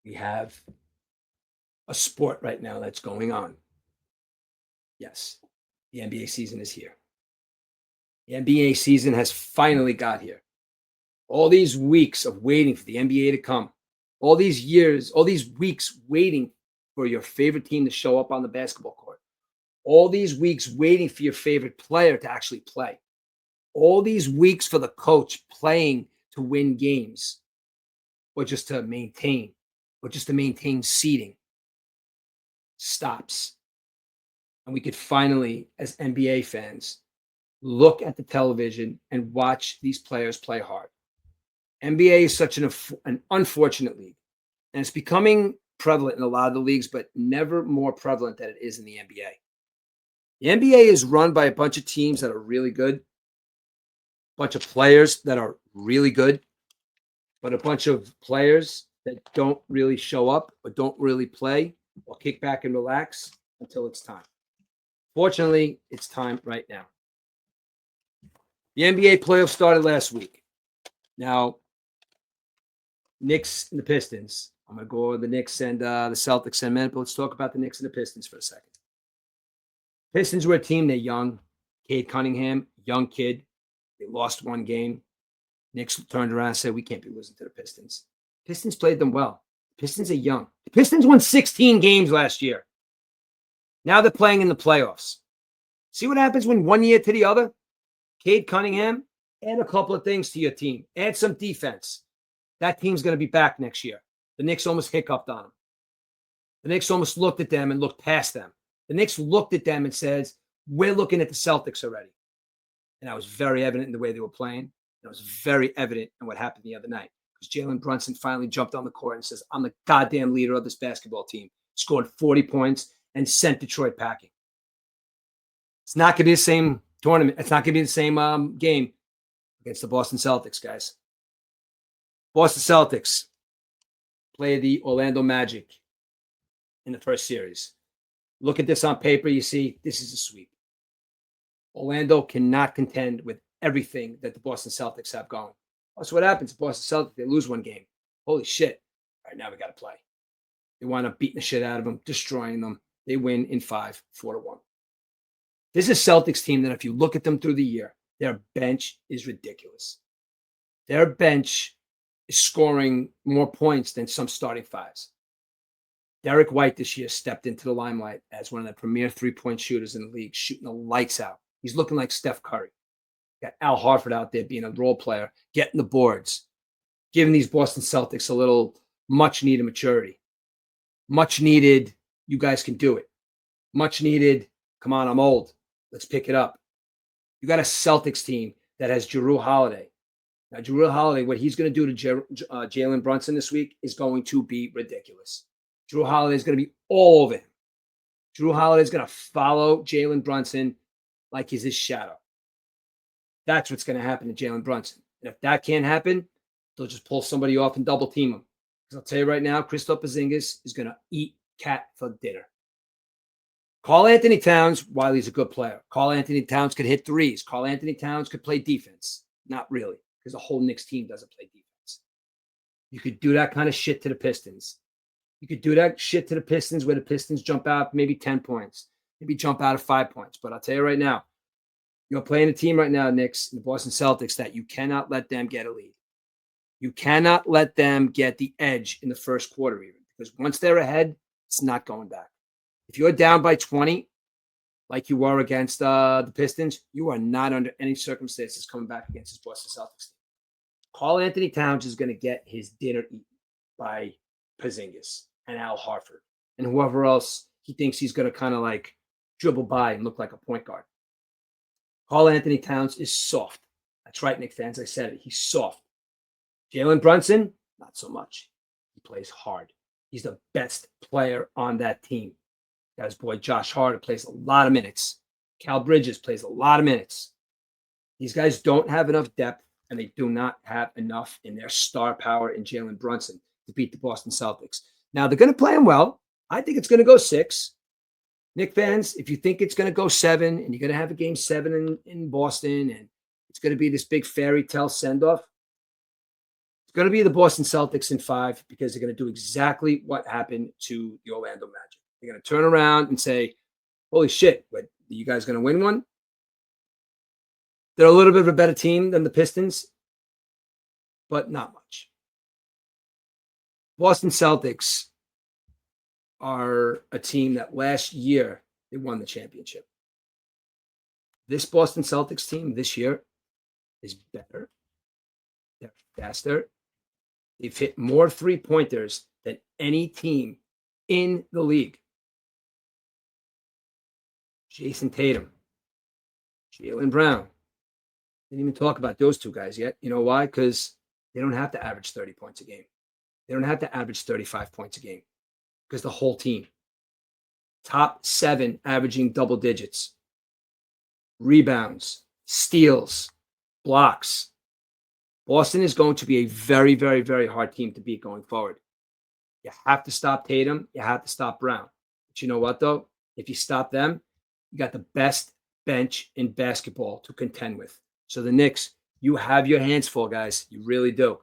We have a sport right now that's going on. Yes, the NBA season is here. The NBA season has finally got here. All these weeks of waiting for the NBA to come, all these years, all these weeks waiting for your favorite team to show up on the basketball court, all these weeks waiting for your favorite player to actually play, all these weeks for the coach playing to win games or just to maintain seeding stops. And we could finally, as NBA fans, look at the television and watch these players play hard. NBA is such an unfortunate league, and it's becoming prevalent in a lot of the leagues, but never more prevalent than it is in the NBA. The NBA is run by a bunch of teams that are really good, a bunch of players that are really good, but a bunch of players that don't really show up or don't really play or kick back and relax until it's time. Fortunately, it's time right now. The NBA playoffs started last week. Now, Knicks and the Pistons. I'm going to go over the Knicks and the Celtics in a minute, but let's talk about the Knicks and the Pistons for a second. Pistons were a team. They're young. Cade Cunningham, young kid. They lost one game. Knicks turned around and said, we can't be losing to the Pistons. Pistons played them well. Pistons are young. The Pistons won 16 games last year. Now they're playing in the playoffs. See what happens when one year to the other? Cade Cunningham, add a couple of things to your team. Add some defense. That team's going to be back next year. The Knicks almost hiccuped on them. The Knicks almost looked at them and looked past them. The Knicks looked at them and says, we're looking at the Celtics already. And that was very evident in the way they were playing. It was very evident in what happened the other night. Because Jalen Brunson finally jumped on the court and says, I'm the goddamn leader of this basketball team. Scored 40 points and sent Detroit packing. It's not going to be the same tournament. It's not going to be the same game against the Boston Celtics, guys. Boston Celtics play the Orlando Magic in the first series. Look at this on paper. You see, this is a sweep. Orlando cannot contend with everything that the Boston Celtics have going. That's what happens. Boston Celtics, they lose one game. Holy shit. All right, now we got to play. They wind up beating the shit out of them, destroying them. They win in 5, 4-1. This is a Celtics team that if you look at them through the year, their bench is ridiculous. Their bench is scoring more points than some starting fives. Derek White this year stepped into the limelight as one of the premier three-point shooters in the league, shooting the lights out. He's looking like Steph Curry. Got Al Horford out there being a role player, getting the boards, giving these Boston Celtics a little much-needed maturity. Much-needed, you guys can do it. Much-needed, come on, I'm old. Let's pick it up. You got a Celtics team that has Jrue Holiday. Now, Jrue Holiday, what he's going to do to Jalen Brunson this week is going to be ridiculous. Jrue Holiday is going to be all over him. Jrue Holiday is going to follow Jalen Brunson like he's his shadow. That's what's going to happen to Jalen Brunson. And if that can't happen, they'll just pull somebody off and double team him. Because I'll tell you right now, Kristaps Porzingis is going to eat cat for dinner. Karl Anthony Towns, while he's a good player, Karl Anthony Towns could hit threes. Karl Anthony Towns could play defense. Not really, because the whole Knicks team doesn't play defense. You could do that kind of shit to the Pistons. You could do that shit to the Pistons where the Pistons jump out maybe 10 points, maybe jump out of 5 points. But I'll tell you right now, you're playing a team right now, Knicks, the Boston Celtics, that you cannot let them get a lead. You cannot let them get the edge in the first quarter even, because once they're ahead, it's not going back. If you're down by 20, like you were against the Pistons, you are not under any circumstances coming back against this Boston Celtics team. Karl Anthony Towns is going to get his dinner eaten by Porzingis and Al Horford and whoever else he thinks he's going to kind of like dribble by and look like a point guard. Karl Anthony Towns is soft. That's right, Knicks fans. I said it. He's soft. Jalen Brunson, not so much. He plays hard. He's the best player on that team. Got his boy Josh Hart plays a lot of minutes. Cal Bridges plays a lot of minutes. These guys don't have enough depth, and they do not have enough in their star power in Jalen Brunson to beat the Boston Celtics. Now, they're going to play him well. I think it's going to go 6. Knicks fans, if you think it's going to go 7 and you're going to have a game 7 in Boston and it's going to be this big fairy tale send-off, going to be the Boston Celtics in 5 because they're going to do exactly what happened to the Orlando Magic. They're going to turn around and say, holy shit, what, are you guys going to win one? They're a little bit of a better team than the Pistons, but not much. Boston Celtics are a team that last year they won the championship. This Boston Celtics team this year is better. They're faster. They've hit more three-pointers than any team in the league. Jason Tatum, Jaylen Brown. Didn't even talk about those two guys yet. You know why? Because they don't have to average 30 points a game. They don't have to average 35 points a game because the whole team, top 7 averaging double digits, rebounds, steals, blocks. Boston is going to be a very, very, very hard team to beat going forward. You have to stop Tatum. You have to stop Brown. But you know what, though? If you stop them, you got the best bench in basketball to contend with. So the Knicks, you have your hands full, guys. You really do.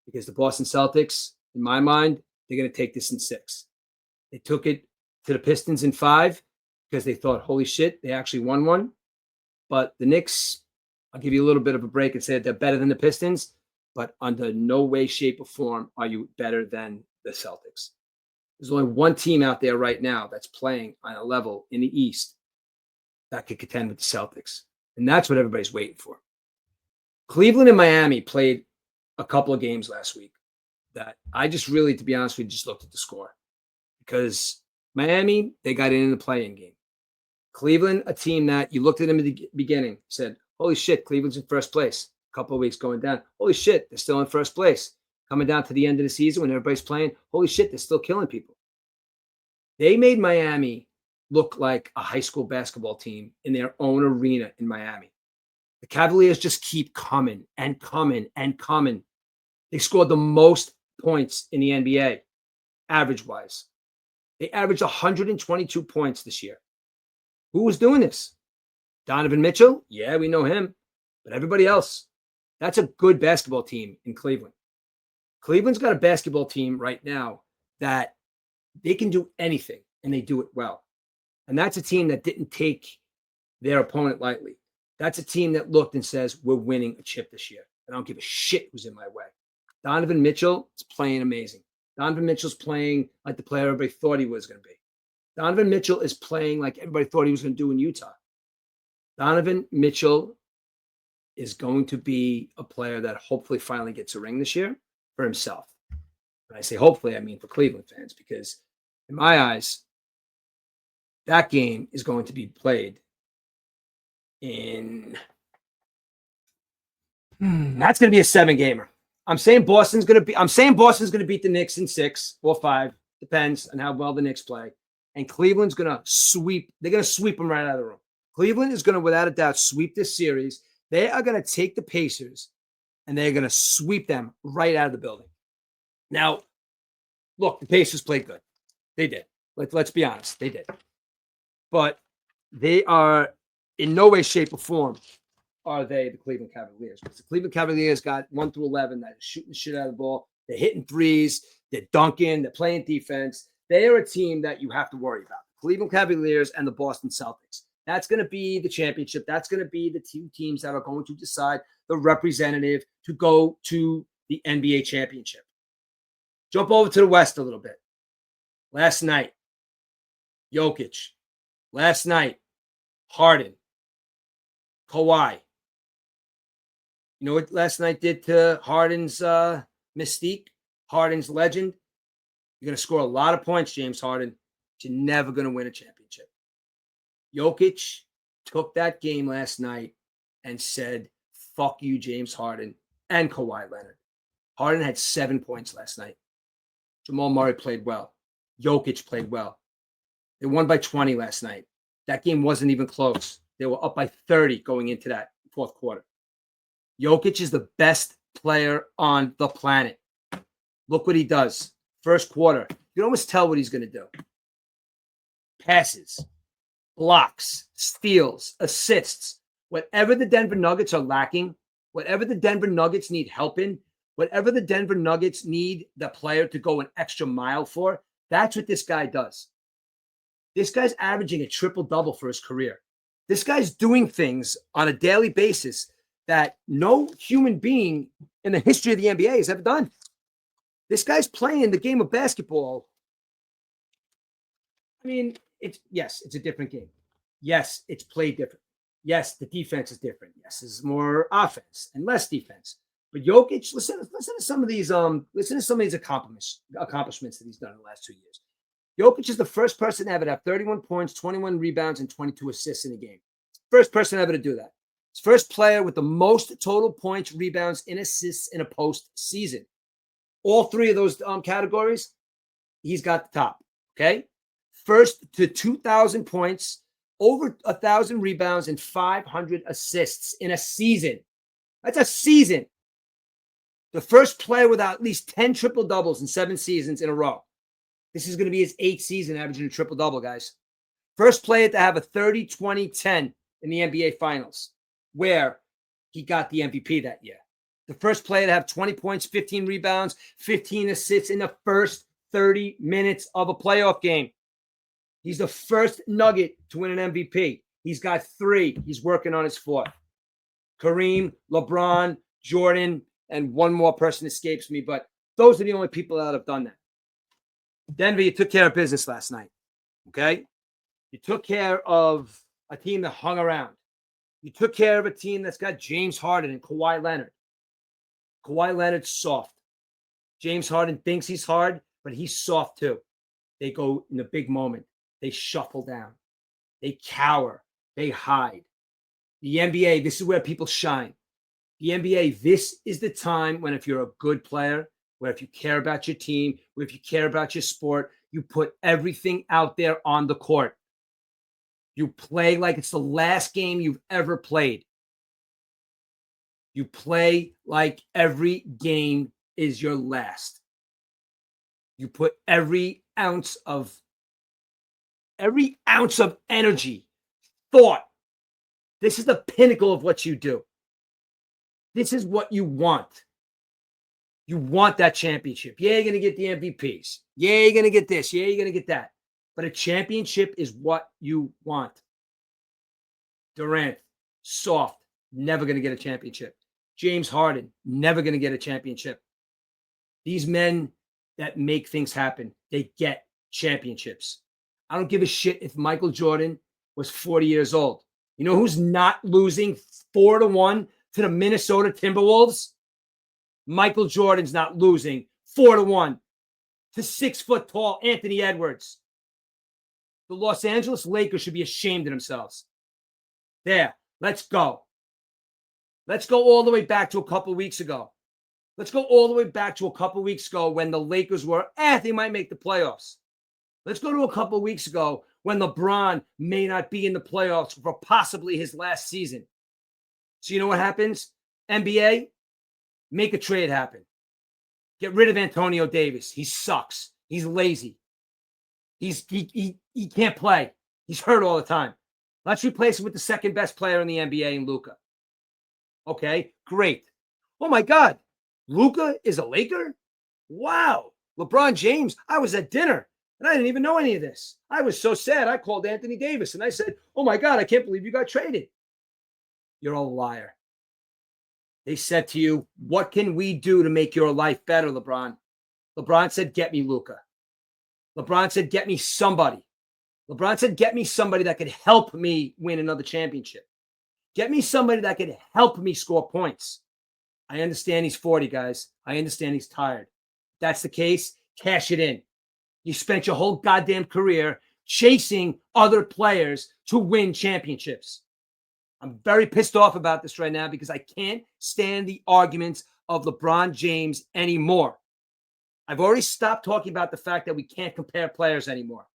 Because the Boston Celtics, in my mind, they're going to take this in 6. They took it to the Pistons in 5 because they thought, holy shit, they actually won one. But the Knicks, I'll give you a little bit of a break and say that they're better than the Pistons, but under no way, shape, or form are you better than the Celtics. There's only one team out there right now that's playing on a level in the East that could contend with the Celtics. And that's what everybody's waiting for. Cleveland and Miami played a couple of games last week that I just really, to be honest with you, just looked at the score. Because Miami, they got in the play-in game. Cleveland, a team that you looked at them in the beginning, said, holy shit, Cleveland's in first place. A couple of weeks going down. Holy shit, they're still in first place. Coming down to the end of the season when everybody's playing, holy shit, they're still killing people. They made Miami look like a high school basketball team in their own arena in Miami. The Cavaliers just keep coming and coming and coming. They scored the most points in the NBA, average-wise. They averaged 122 points this year. Who was doing this? Donovan Mitchell? Yeah, we know him. But everybody else, that's a good basketball team in Cleveland. Cleveland's got a basketball team right now that they can do anything, and they do it well. And that's a team that didn't take their opponent lightly. That's a team that looked and says, we're winning a chip this year. I don't give a shit who's in my way. Donovan Mitchell is playing amazing. Donovan Mitchell's playing like the player everybody thought he was going to be. Donovan Mitchell is playing like everybody thought he was going to do in Utah. Donovan Mitchell is going to be a player that hopefully finally gets a ring this year for himself. When I say hopefully, I mean for Cleveland fans, because in my eyes, that game is going to be played in that's going to be a 7-gamer. I'm saying Boston's going to beat the Knicks in 6 or 5, depends on how well the Knicks play. And Cleveland's going to sweep. They're going to sweep them right out of the room. Cleveland is going to, without a doubt, sweep this series. They are going to take the Pacers and they're going to sweep them right out of the building. Now, look, the Pacers played good. They did. Let's be honest. They did. But they are in no way, shape, or form are they the Cleveland Cavaliers. Because the Cleveland Cavaliers got 1 through 11 that are shooting the shit out of the ball. They're hitting threes. They're dunking. They're playing defense. They are a team that you have to worry about. The Cleveland Cavaliers and the Boston Celtics. That's going to be the championship. That's going to be the 2 teams that are going to decide the representative to go to the NBA championship. Jump over to the West a little bit. Last night, Jokic. Last night, Harden. Kawhi. You know what last night did to Harden's mystique? Harden's legend? You're going to score a lot of points, James Harden, but you're never going to win a championship. Jokic took that game last night and said, fuck you, James Harden and Kawhi Leonard. Harden had 7 points last night. Jamal Murray played well. Jokic played well. They won by 20 last night. That game wasn't even close. They were up by 30 going into that fourth quarter. Jokic is the best player on the planet. Look what he does. First quarter. You can almost tell what he's going to do. Passes, blocks, steals, assists. Whatever the Denver Nuggets are lacking, whatever the Denver Nuggets need help in, Whatever the Denver Nuggets need the player to go an extra mile for, that's what this guy does. This guy's averaging a triple-double for his career. This guy's doing things on a daily basis that no human being in the history of the NBA has ever done. This guy's playing the game of basketball. I mean, it's a different game. Yes, it's played different. Yes, the defense is different. Yes, there's more offense and less defense. But Jokic, listen to some of these accomplishments that he's done in the last 2 years. Jokic is the first person ever to have 31 points, 21 rebounds, and 22 assists in a game. First person ever to do that. He's first player with the most total points, rebounds, and assists in a postseason. All three of those categories, he's got the top. Okay, first to 2,000 points, over 1,000 rebounds, and 500 assists in a season. That's a season. The first player with at least 10 triple doubles in 7 seasons in a row. This is going to be his 8th season averaging a triple double, guys. First player to have a 30, 20, 10 in the NBA Finals, where he got the MVP that year. The first player to have 20 points, 15 rebounds, 15 assists in the first 30 minutes of a playoff game. He's the first Nugget to win an MVP. He's got 3. He's working on his 4th. Kareem, LeBron, Jordan, and one more person escapes me, but those are the only people that have done that. Denver, you took care of business last night, okay? You took care of a team that hung around. You took care of a team that's got James Harden and Kawhi Leonard. Kawhi Leonard's soft. James Harden thinks he's hard, but he's soft too. They go in the big moment. They shuffle down. They cower. They hide. The NBA, this is where people shine. The NBA, this is the time when if you're a good player, where if you care about your team, where if you care about your sport, you put everything out there on the court. You play like it's the last game you've ever played. You play like every game is your last. You put every ounce of energy, thought. This is the pinnacle of what you do. This is what you want. You want that championship. Yeah, you're going to get the MVPs. Yeah, you're going to get this. Yeah, you're going to get that. But a championship is what you want. Durant, soft, never going to get a championship. James Harden, never going to get a championship. These men that make things happen, they get championships. I don't give a shit if Michael Jordan was 40 years old. You know who's not losing 4-1 to the Minnesota Timberwolves? Michael Jordan's not losing 4-1 to 6-foot-tall Anthony Edwards. The Los Angeles Lakers should be ashamed of themselves. There, let's go. Let's go all the way back to a couple weeks ago. Let's go all the way back to a couple weeks ago when the Lakers were, they might make the playoffs. Let's go to a couple weeks ago when LeBron may not be in the playoffs for possibly his last season. So you know what happens? NBA, make a trade happen. Get rid of Antonio Davis. He sucks. He's lazy. He can't play. He's hurt all the time. Let's replace him with the second best player in the NBA in Luka. Okay, great. Oh my God, Luka is a Laker? Wow. LeBron James, I was at dinner and I didn't even know any of this. I was so sad. I called Anthony Davis and I said, oh my God, I can't believe you got traded. You're a liar. They said to you, what can we do to make your life better, LeBron? LeBron said, get me Luka. LeBron said, get me somebody. LeBron said, get me somebody that could help me win another championship. Get me somebody that could help me score points. I understand he's 40, guys. I understand he's tired. If that's the case, cash it in. You spent your whole goddamn career chasing other players to win championships. I'm very pissed off about this right now because I can't stand the arguments of LeBron James anymore. I've already stopped talking about the fact that we can't compare players anymore.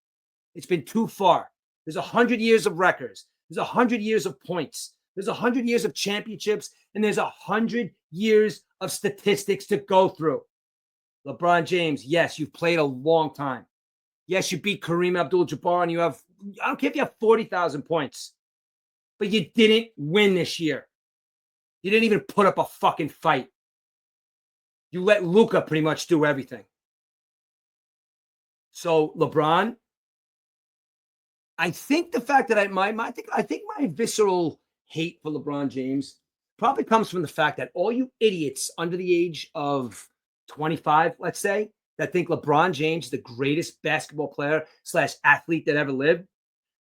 It's been too far. There's 100 years of records. There's 100 years of points. There's 100 years of championships, and there's 100 years of statistics to go through. LeBron James, yes, you've played a long time. Yes, you beat Kareem Abdul-Jabbar, and I don't care if you have 40,000 points, but you didn't win this year. You didn't even put up a fucking fight. You let Luka pretty much do everything. So LeBron, I think the fact that I think my visceral hate for LeBron James probably comes from the fact that all you idiots under the age of 25, let's say, that think LeBron James is the greatest basketball player / athlete that ever lived.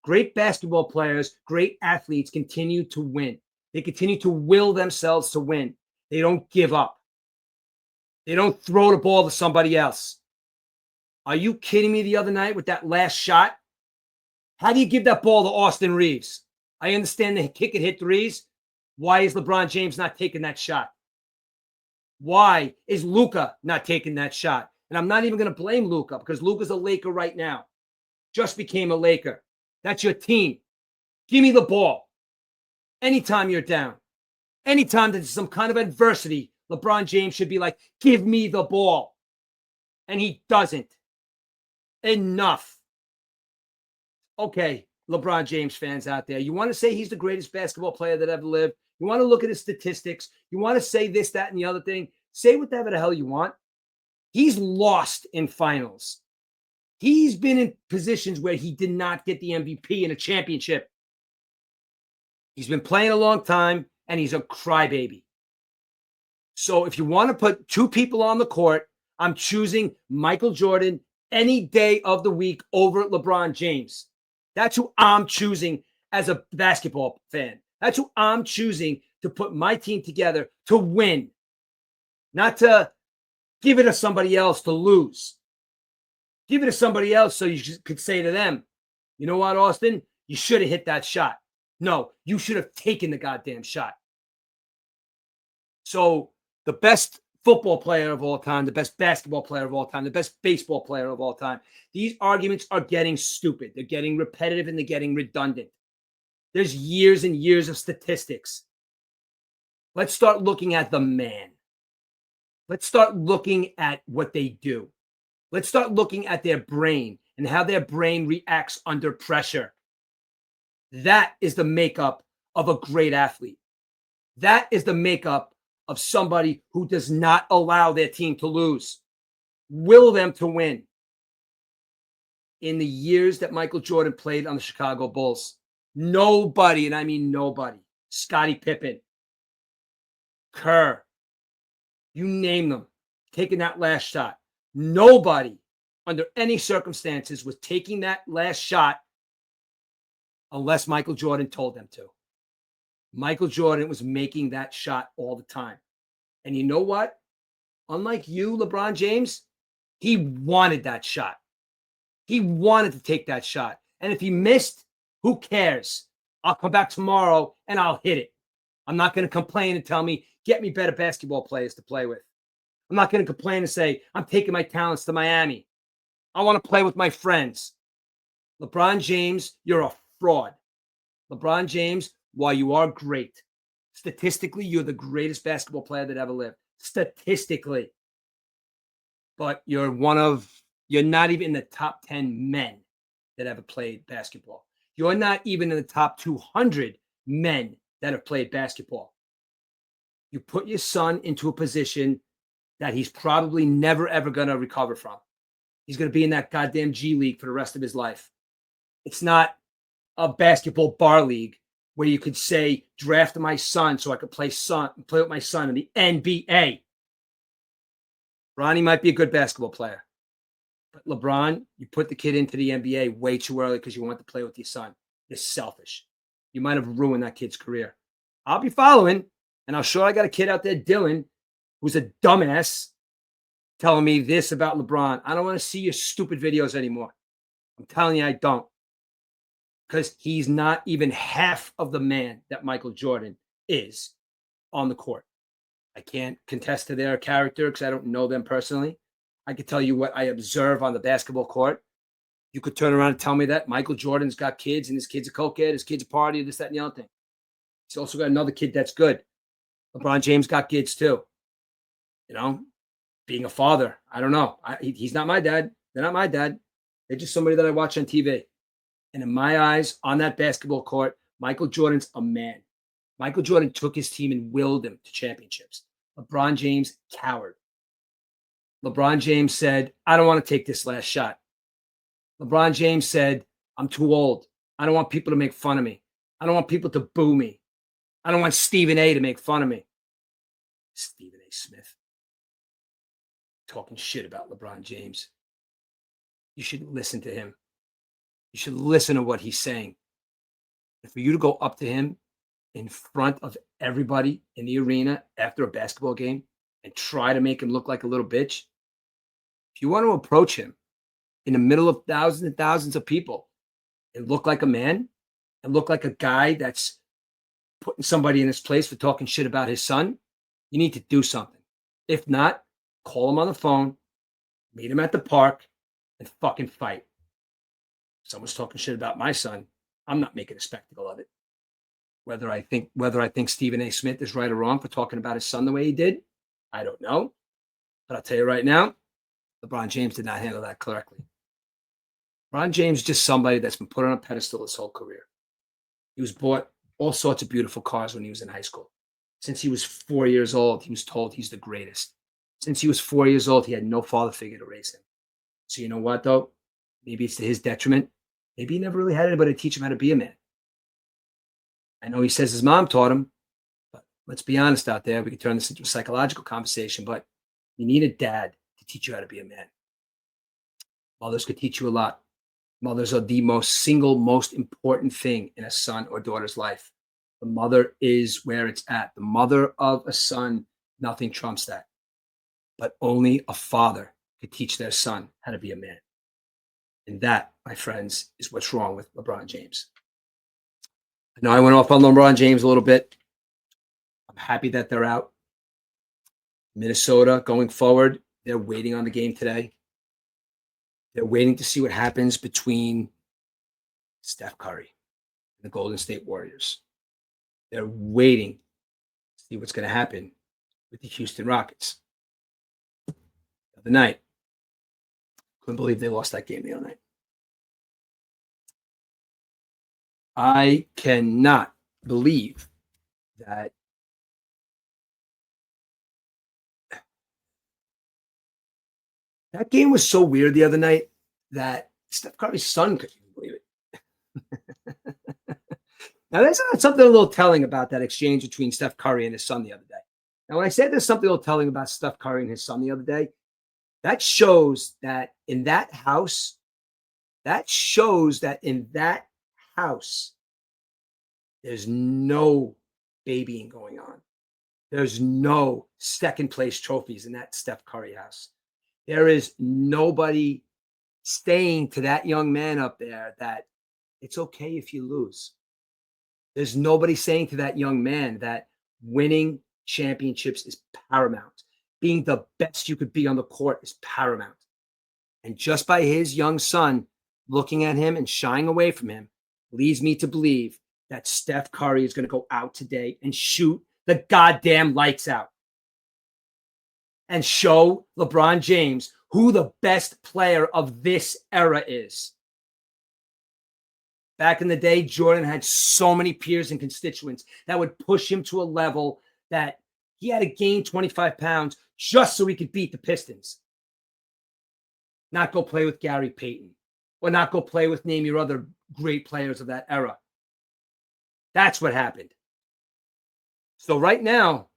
Great basketball players, great athletes continue to win. They continue to will themselves to win. They don't give up. They don't throw the ball to somebody else. Are you kidding me the other night with that last shot? How do you give that ball to Austin Reeves? I understand the kick and hit threes. Why is LeBron James not taking that shot? Why is Luka not taking that shot? And I'm not even going to blame Luka because Luka's a Laker right now. Just became a Laker. That's your team. Give me the ball. Anytime you're down, anytime there's some kind of adversity, LeBron James should be like, give me the ball. And he doesn't. Enough. Okay, LeBron James fans out there, you want to say he's the greatest basketball player that ever lived? You want to look at his statistics? You want to say this, that, and the other thing? Say whatever the hell you want. He's lost in finals. He's been in positions where he did not get the MVP in a championship. He's been playing a long time, and he's a crybaby. So if you want to put two people on the court, I'm choosing Michael Jordan any day of the week over LeBron James. That's who I'm choosing as a basketball fan. That's who I'm choosing to put my team together to win, not to give it to somebody else to lose. Give it to somebody else so you could say to them, you know what, Austin? You should have hit that shot. No, you should have taken the goddamn shot. So the best football player of all time, the best basketball player of all time, the best baseball player of all time, these arguments are getting stupid. They're getting repetitive and they're getting redundant. There's years and years of statistics. Let's start looking at the man. Let's start looking at what they do. Let's start looking at their brain and how their brain reacts under pressure. That is the makeup of a great athlete. That is the makeup of somebody who does not allow their team to lose, will them to win. In the years that Michael Jordan played on the Chicago Bulls, nobody, and I mean nobody, Scottie Pippen, Kerr, you name them, taking that last shot. Nobody, under any circumstances, was taking that last shot unless Michael Jordan told them to. Michael Jordan was making that shot all the time. And you know what? Unlike you, LeBron James, he wanted that shot. He wanted to take that shot. And if he missed, who cares? I'll come back tomorrow and I'll hit it. I'm not going to complain and tell me, get me better basketball players to play with. I'm not going to complain and say, I'm taking my talents to Miami. I want to play with my friends. LeBron James, you're a fraud. LeBron James, while you are great, statistically, you're the greatest basketball player that ever lived. Statistically. But you're not even in the top 10 men that ever played basketball. You're not even in the top 200 men that have played basketball. You put your son into a position that he's probably never, ever going to recover from. He's going to be in that goddamn G League for the rest of his life. It's not a basketball bar league where you could say, draft my son so I could play with my son in the NBA. Ronnie might be a good basketball player. But LeBron, you put the kid into the NBA way too early because you want to play with your son. You're selfish. You might have ruined that kid's career. I'll be following, and I'm sure I got a kid out there, Dylan, who's a dumbass, telling me this about LeBron. I don't want to see your stupid videos anymore. I'm telling you, I don't. Because he's not even half of the man that Michael Jordan is on the court. I can't contest to their character because I don't know them personally. I can tell you what I observe on the basketball court. You could turn around and tell me that Michael Jordan's got kids and his kid's a cokehead, his kid's a party, this, that, and the other thing. He's also got another kid that's good. LeBron James got kids too. You know, being a father, I don't know. He's not my dad. They're not my dad. They're just somebody that I watch on TV. And in my eyes, on that basketball court, Michael Jordan's a man. Michael Jordan took his team and willed them to championships. LeBron James, coward. LeBron James said, I don't want to take this last shot. LeBron James said, I'm too old. I don't want people to make fun of me. I don't want people to boo me. I don't want Stephen A to make fun of me. Stephen A. Smith talking shit about LeBron James. You should listen to him. You should listen to what he's saying. And for you to go up to him in front of everybody in the arena after a basketball game and try to make him look like a little bitch, if you want to approach him in the middle of thousands and thousands of people and look like a man and look like a guy that's putting somebody in his place for talking shit about his son, you need to do something. If not, call him on the phone, meet him at the park, and fucking fight. If someone's talking shit about my son, I'm not making a spectacle of it. Whether I think Stephen A. Smith is right or wrong for talking about his son the way he did, I don't know. But I'll tell you right now, LeBron James did not handle that correctly. LeBron James is just somebody that's been put on a pedestal his whole career. He was bought all sorts of beautiful cars when he was in high school. Since he was 4 years old, he was told he's the greatest. Since he was 4 years old, he had no father figure to raise him. So you know what, though? Maybe it's to his detriment. Maybe he never really had anybody to teach him how to be a man. I know he says his mom taught him, but let's be honest out there. We can turn this into a psychological conversation, but you need a dad to teach you how to be a man. Mothers could teach you a lot. Mothers are the most important thing in a son or daughter's life. The mother is where it's at. The mother of a son, nothing trumps that. But only a father could teach their son how to be a man. And that, my friends, is what's wrong with LeBron James. I know I went off on LeBron James a little bit. I'm happy that they're out. Minnesota, going forward, they're waiting on the game today. They're waiting to see what happens between Steph Curry and the Golden State Warriors. They're waiting to see what's going to happen with the Houston Rockets. The other night, couldn't believe they lost that game the other night. I cannot believe that that game was so weird the other night that Steph Curry's son couldn't even believe it. Now, there's something a little telling about that exchange between Steph Curry and his son the other day. Now, when I say there's something a little telling about Steph Curry and his son the other day, that shows that in that house, there's no babying going on. There's no second place trophies in that Steph Curry house. There is nobody saying to that young man up there that it's okay if you lose. There's nobody saying to that young man that winning championships is paramount. Being the best you could be on the court is paramount. And just by his young son looking at him and shying away from him leads me to believe that Steph Curry is going to go out today and shoot the goddamn lights out and show LeBron James who the best player of this era is. Back in the day, Jordan had so many peers and constituents that would push him to a level that he had to gain 25 pounds just so he could beat the Pistons. Not go play with Gary Payton or not go play with name your other great players of that era. That's what happened. So right now,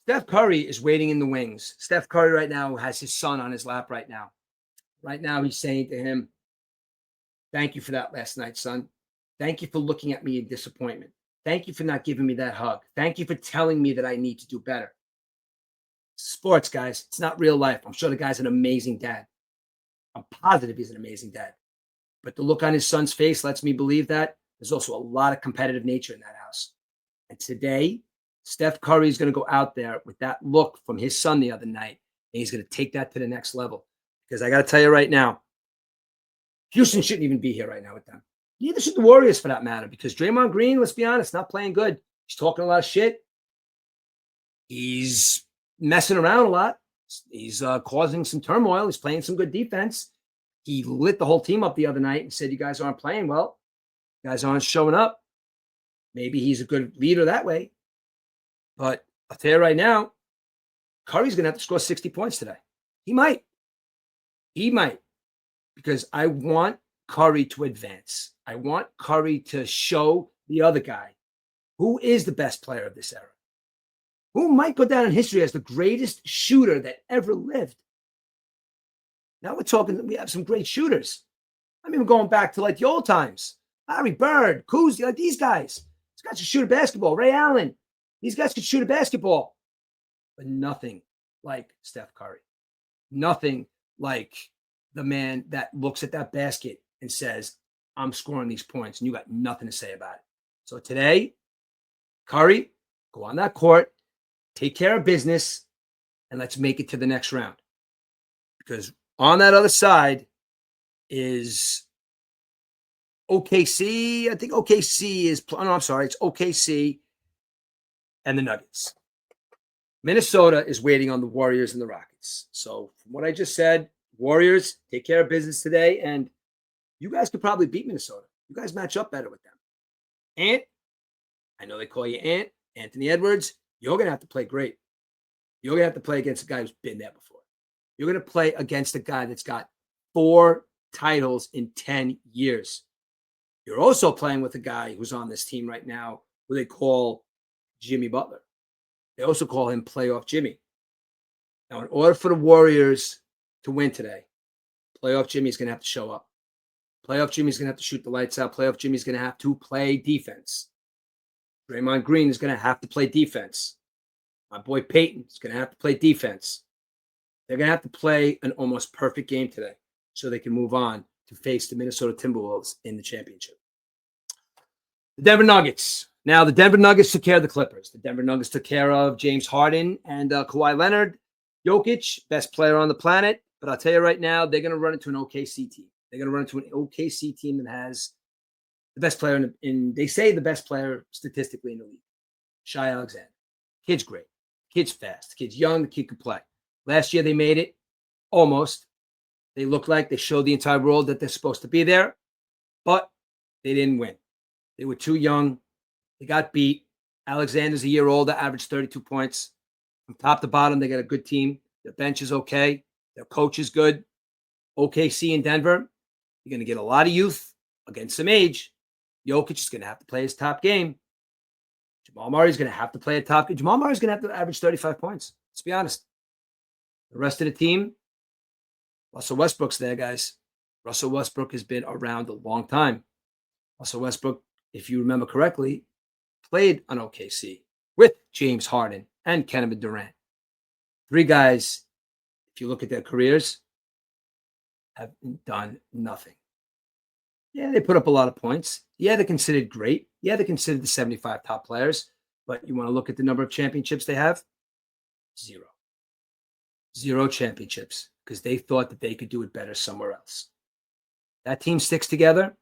Steph Curry is waiting in the wings. Steph Curry right now has his son on his lap right now. Right now, he's saying to him, thank you for that last night, son. Thank you for looking at me in disappointment. Thank you for not giving me that hug. Thank you for telling me that I need to do better. Sports, guys. It's not real life. I'm sure the guy's an amazing dad. I'm positive he's an amazing dad. But the look on his son's face lets me believe that there's also a lot of competitive nature in that house. And today, Steph Curry is going to go out there with that look from his son the other night, and he's going to take that to the next level. Because I got to tell you right now, Houston shouldn't even be here right now with them. Neither should the Warriors, for that matter, because Draymond Green, let's be honest, not playing good. He's talking a lot of shit. He's messing around a lot. He's causing some turmoil. He's playing some good defense. He lit the whole team up the other night and said, you guys aren't playing well. You guys aren't showing up. Maybe he's a good leader that way. But I'll tell you right now, Curry's going to have to score 60 points today. He might. He might. Because I want Curry to advance. I want Curry to show the other guy who is the best player of this era, who might go down in history as the greatest shooter that ever lived. Now we're talking, we have some great shooters. I mean, we're going back to like the old times. Larry Bird, Kuz, like these guys. These guys could shoot a basketball. Ray Allen. These guys could shoot a basketball. But nothing like Steph Curry. Nothing like the man that looks at that basket and says, I'm scoring these points, and you got nothing to say about it. So today, Curry, go on that court, take care of business, and let's make it to the next round. Because on that other side is OKC. I think OKC is, no, I'm sorry, it's OKC and the Nuggets. Minnesota is waiting on the Warriors and the Rockets. So from what I just said, Warriors take care of business today, and you guys could probably beat Minnesota. You guys match up better with them. Ant, I know they call you Ant, Anthony Edwards. You're going to have to play great. You're going to have to play against a guy who's been there before. You're going to play against a guy that's got 4 titles in 10 years. You're also playing with a guy who's on this team right now who they call Jimmy Butler. They also call him Playoff Jimmy. Now, in order for the Warriors to win today, Playoff Jimmy's going to have to show up. Playoff Jimmy's going to have to shoot the lights out. Playoff Jimmy's going to have to play defense. Draymond Green is going to have to play defense. My boy Peyton is going to have to play defense. They're going to have to play an almost perfect game today so they can move on to face the Minnesota Timberwolves in the championship. The Denver Nuggets. Now, the Denver Nuggets took care of the Clippers. The Denver Nuggets took care of James Harden and Kawhi Leonard. Jokic, best player on the planet. But I'll tell you right now, they're going to run into an OKC team. They're going to run into an OKC team that has the best player they say the best player statistically in the league, Shai Alexander. Kid's great. Kid's fast. Kid's young. The kid can play. Last year they made it almost. They look like they showed the entire world that they're supposed to be there, but they didn't win. They were too young. They got beat. Alexander's a year older, averaged 32 points. From top to bottom, they got a good team. Their bench is okay. Their coach is good. OKC in Denver, you're going to get a lot of youth against some age. Jokic is going to have to play his top game. Jamal Murray's going to have to play a top game. Jamal Murray's going to have to average 35 points. Let's be honest. The rest of the team, Russell Westbrook's there, guys. Russell Westbrook has been around a long time. Russell Westbrook, if you remember correctly, played on OKC with James Harden and Kevin Durant. 3 guys, if you look at their careers, have done nothing. Yeah, they put up a lot of points. Yeah, they're considered great. Yeah, they're considered the 75 top players. But you want to look at the number of championships they have? 0. 0 championships because they thought that they could do it better somewhere else. That team sticks together.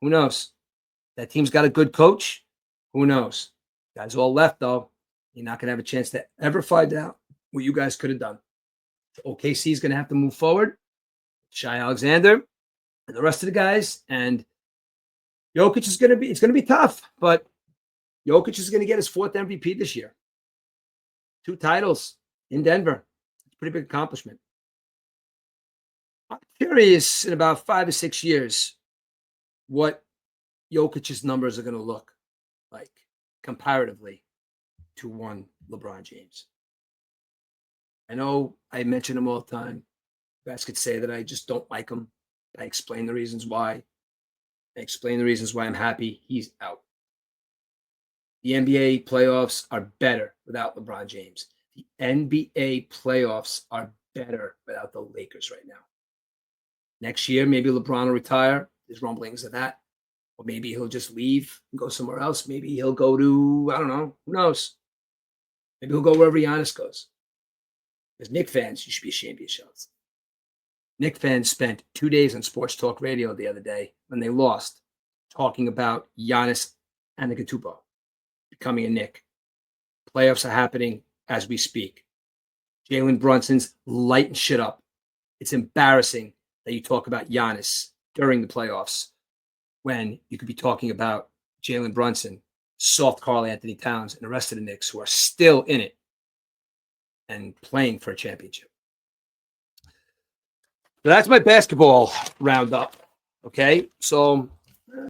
Who knows? That team's got a good coach. Who knows? Guys all left, though. You're not going to have a chance to ever find out what you guys could have done. OKC is going to have to move forward. Shai Alexander and the rest of the guys. And Jokic is going to be, it's going to be tough, but Jokic is going to get his 4th MVP this year. 2 titles in Denver. It's a pretty big accomplishment. I'm curious in about 5 or 6 years what Jokic's numbers are going to look like comparatively to one LeBron James. I know I mention him all the time. You guys could say that I just don't like him. I explain the reasons why. I explain the reasons why I'm happy he's out. The NBA playoffs are better without LeBron James. The NBA playoffs are better without the Lakers right now. Next year, maybe LeBron will retire. There's rumblings of that. Or maybe he'll just leave and go somewhere else. Maybe he'll go to, I don't know. Who knows? Maybe he'll go wherever Giannis goes. As Knick fans, you should be ashamed of yourselves. Knick fans spent 2 days on Sports Talk Radio the other day when they lost talking about Giannis Antetokounmpo becoming a Knick. Playoffs are happening as we speak. Jalen Brunson's lighting shit up. It's embarrassing that you talk about Giannis during the playoffs when you could be talking about Jalen Brunson, soft Karl Anthony Towns, and the rest of the Knicks who are still in it. and playing for a championship. So that's my basketball roundup. Okay, so